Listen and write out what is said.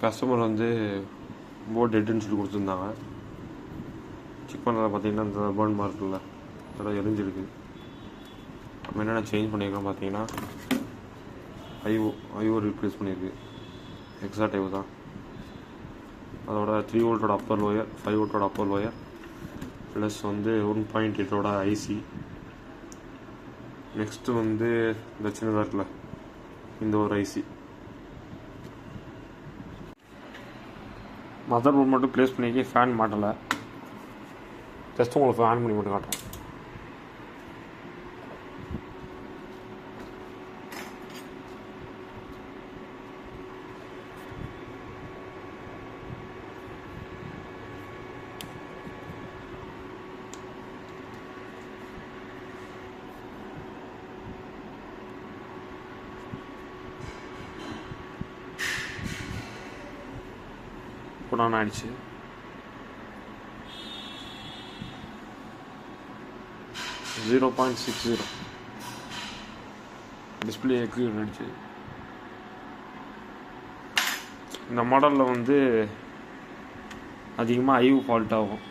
Customer வந்து board டெட்டுன்னு சொல்லி கொடுத்துருந்தாங்க. செக் பண்ணுறத பார்த்தீங்கன்னா இந்த பர்ன் மார்க்கில் அதெல்லாம் எரிஞ்சிருக்கு. நம்ம என்னென்ன சேஞ்ச் பண்ணியிருக்கோம் பார்த்தீங்கன்னா ஐஓ ரீப்ளேஸ் பண்ணியிருக்கு. எக்ஸாக்ட் ஐஓ தான். அதோட 3 வோல்ட்டோட அப்பர் லோயர், 5 வோல்ட்டோட அப்பர் லோயர், ப்ளஸ் வந்து 1.8ஓட ஐசி. நெக்ஸ்ட்டு வந்து இந்த சின்னதாக இருக்குல்ல இந்த ஒரு ஐசி. மதர் போர்ட் மட்டும் ப்ளேஸ் பண்ணிக்கி ஃபேன் மாட்டலை. ஜஸ்ட் உங்களுக்கு ஃபேன் பண்ணி மட்டும் காட்டுறேன். நான் ஆயிடுச்சு. .60 டிஸ்பிளே எக்ஸிக்யூட் ஆயிடுச்சு. இந்த மாடலில் வந்து அதிகமாக ஐஓ ஃபால்ட் ஆகும்.